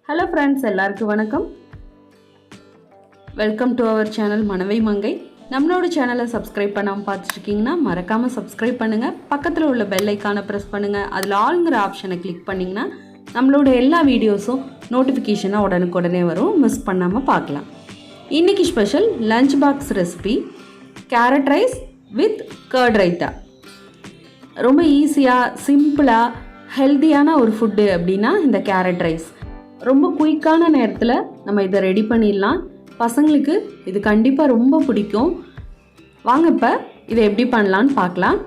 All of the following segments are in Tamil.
Hello friends, எல்லாருக்கும் வணக்கம். Welcome to our channel Manavai Mangai. நம்மளோட சேனலை சப்ஸ்கிரைப் பண்ணாம பார்த்துட்டு இருக்கீங்கன்னா மறக்காம சப்ஸ்கிரைப் பண்ணுங்க. பக்கத்துல உள்ள பெல் ஐகானை பிரஸ் பண்ணுங்க. அதுல ஆல்ங்கிற ஆப்ஷனை கிளிக் பண்ணீங்கன்னா நம்மளோட எல்லா வீடியோஸும் நோட்டிஃபிகேஷனா உடனுக்குடனே வரும். மிஸ் பண்ணாம பார்க்கலாம். இன்னைக்கு special lunch box recipe carrot rice with curd raita. ரொம்ப ஈஸியா சிம்பிளா ஹெல்தியான ஒரு ஃபுட்டு அப்படின்னா இந்த கேரட் ரைஸ். ரொம்ப குயிக்கான நேரத்தில் நம்ம இதை ரெடி பண்ணிடலாம். பசங்களுக்கு இது கண்டிப்பாக ரொம்ப பிடிக்கும். வாங்க இப்போ இதை எப்படி பண்ணலான்னு பார்க்கலாம்.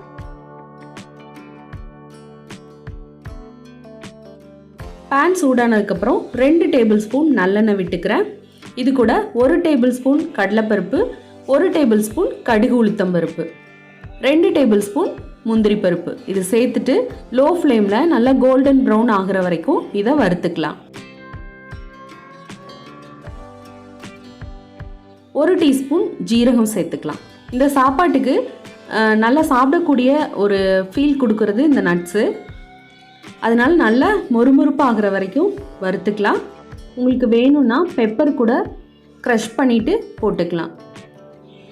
பேன் சூடானதுக்கப்புறம் 2 டேபிள் ஸ்பூன் நல்லெண்ணெய் விட்டுக்கிறேன். இது கூட 1 டேபிள் ஸ்பூன் கடலைப்பருப்பு, 1 டேபிள் ஸ்பூன் கடுகு உளுத்தம்பருப்பு, 2 டேபிள் ஸ்பூன் முந்திரி பருப்பு இது சேர்த்துட்டு லோ ஃப்ளேமில் நல்லா கோல்டன் ப்ரௌன் ஆகிற வரைக்கும் இதை வறுத்துக்கலாம். 1 டீஸ்பூன் ஜீரகம் சேர்த்துக்கலாம். இந்த சாப்பாட்டுக்கு நல்லா சாப்பிடக்கூடிய ஒரு ஃபீல் கொடுக்கறது இந்த நட்ஸு. அதனால நல்லா மொறுமொறுப்பு ஆகிற வரைக்கும் வறுத்துக்கலாம். உங்களுக்கு வேணும்னா பெப்பர் கூட க்ரஷ் பண்ணிவிட்டு போட்டுக்கலாம்.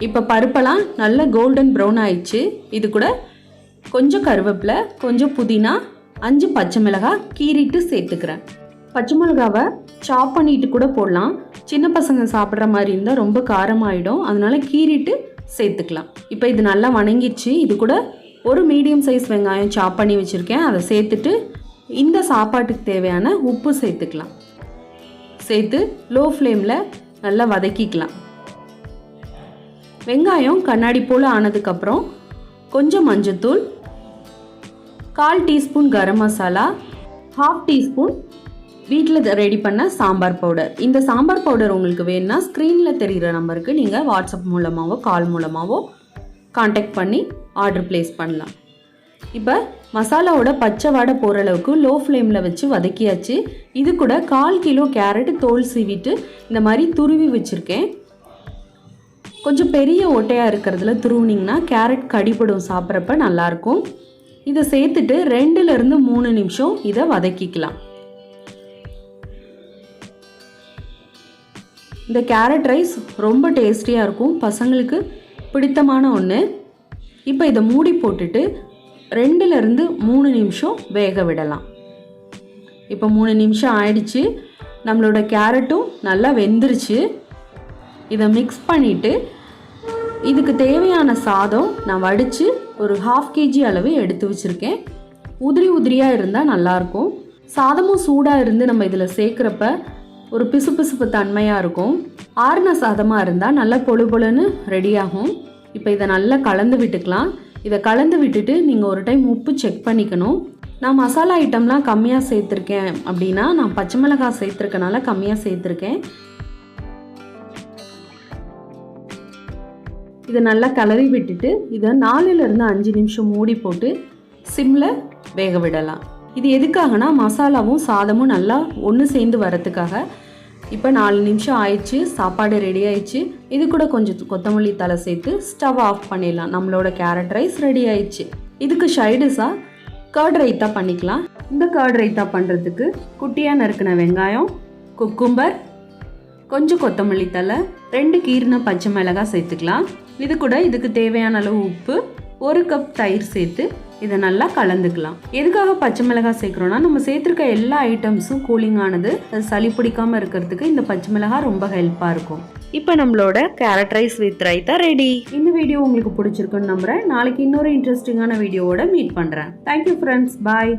இப்போ பருப்பெல்லாம் நல்லா கோல்டன் ப்ரௌன் ஆயிடுச்சு. இது கூட கொஞ்சம் கருவேப்பிலை, கொஞ்சம் புதினா, 5 பச்சை மிளகாய் கீறிட்டு சேர்த்துக்கிறேன். பச்சை மிளகாவை சாப் பண்ணிட்டு கூட போடலாம். சின்ன பசங்க சாப்பிட்ற மாதிரி இருந்தால் ரொம்ப காரமாயிடும். அதனால கீறிட்டு சேர்த்துக்கலாம். இப்போ இது நல்லா வணங்கிடுச்சு. இது கூட ஒரு மீடியம் சைஸ் வெங்காயம் சாப் பண்ணி வச்சுருக்கேன். அதை சேர்த்துட்டு இந்த சாப்பாட்டுக்கு தேவையான உப்பு சேர்த்துக்கலாம். சேர்த்து லோ ஃப்ளேமில் நல்லா வதக்கிக்கலாம். வெங்காயம் கண்ணாடி போல் ஆனதுக்கப்புறம் கொஞ்சம் மஞ்சத்தூள், 1/4 டீஸ்பூன் கரம் மசாலா, 1/2 டீஸ்பூன் வீட்டில் ரெடி பண்ண சாம்பார் பவுடர். இந்த சாம்பார் பவுடர் உங்களுக்கு வேணும்னா ஸ்க்ரீனில் தெரிகிற நம்பருக்கு நீங்கள் வாட்ஸ்அப் மூலமாகவோ கால் மூலமாகவோ காண்டாக்ட் பண்ணி ஆர்டர் ப்ளேஸ் பண்ணலாம். இப்போ மசாலாவோட பச்சை வாடை போகிற அளவுக்கு லோ ஃப்ளேமில் வச்சு வதக்கியாச்சு. இது கூட 1/4 கிலோ கேரட் தோல் சீவிட்டு இந்த மாதிரி துருவி வச்சுருக்கேன். கொஞ்சம் பெரிய ஓட்டையாக இருக்கிறதுல துருவினிங்கன்னா கேரட் கடிப்படும், சாப்பிட்றப்ப நல்லாயிருக்கும். இதை சேர்த்துட்டு 2லேருந்து 3 நிமிஷம் இதை வதக்கிக்கலாம். இந்த கேரட் ரைஸ் ரொம்ப டேஸ்டியாக இருக்கும், பசங்களுக்கு பிடித்தமான ஒன்று. இப்போ இதை மூடி போட்டுட்டு 2லேருந்து 3 நிமிஷம் வேக விடலாம். இப்போ 3 நிமிஷம் ஆயிடுச்சு. நம்மளோட கேரட்டும் நல்லா வெந்துருச்சு. இதை மிக்ஸ் பண்ணிவிட்டு இதுக்கு தேவையான சாதம் நான் வடித்து ஒரு 1/2 kg அளவு எடுத்து வச்சுருக்கேன். உதிரி உதிரியாக இருந்தால் நல்லாயிருக்கும். சாதமும் சூடாக இருந்து நம்ம இதில் சேர்க்குறப்ப ஒரு பிசுபிசுப்பு தன்மையாக இருக்கும். ஆறுன சாதமாக இருந்தால் நல்லா பொழு பொழுன்னு ரெடியாகும். இப்போ இதை நல்லா கலந்து விட்டுக்கலாம். இதை கலந்து விட்டுட்டு நீங்கள் ஒரு டைம் உப்பு செக் பண்ணிக்கணும். நான் மசாலா ஐட்டம்லாம் கம்மியாக சேர்த்துருக்கேன் அப்படின்னா நான் பச்சை மிளகாய் சேர்த்துருக்கனால கம்மியாக சேர்த்துருக்கேன். இதை நல்லா கிளறி விட்டுட்டு இதை 4லேருந்து 5 நிமிஷம் மூடி போட்டு சிம்மில் வேக விடலாம். இது எதுக்காகனா மசாலாவும் சாதமும் நல்லா ஒன்று சேர்ந்து வரத்துக்காக. இப்போ 4 நிமிஷம் ஆயிடுச்சு. சாப்பாடு ரெடி ஆயிடுச்சு. இது கூட கொஞ்சம் கொத்தமல்லி தலை சேர்த்து ஸ்டவ் ஆஃப் பண்ணிடலாம். நம்மளோட கேரட் ரைஸ் ரெடி ஆயிடுச்சு. இதுக்கு சைடிஷாக கர்ட் ரைத்தா பண்ணிக்கலாம். இந்த கர்ட் ரைத்தா பண்ணுறதுக்கு குட்டியாக நறுக்கின வெங்காயம், குக்கும்பர், கொஞ்சம் கொத்தமல்லி தலை, 2 கீறின பச்சை மிளகாய் சேர்த்துக்கலாம். இது கூட இதுக்கு தேவையான அளவு உப்பு, 1 கப் தயிர் சேர்த்து இதை நல்லா கலந்துக்கலாம். எதுக்காக பச்சை மிளகாய் சேர்க்குறோன்னா நம்ம சேர்த்துருக்க எல்லா ஐட்டம்ஸும் கூலிங் ஆனது, அது சளி பிடிக்காமல் இருக்கிறதுக்கு இந்த பச்சை மிளகாய் ரொம்ப ஹெல்ப்பாக இருக்கும். இப்போ நம்மளோட carrot rice with raita ready. இந்த வீடியோ உங்களுக்கு பிடிச்சிருக்குன்னு நம்புகிறேன். நாளைக்கு இன்னொரு இன்ட்ரெஸ்டிங்கான வீடியோவோட மீட் பண்ணுறேன். தேங்க்யூ ஃப்ரெண்ட்ஸ், பாய்.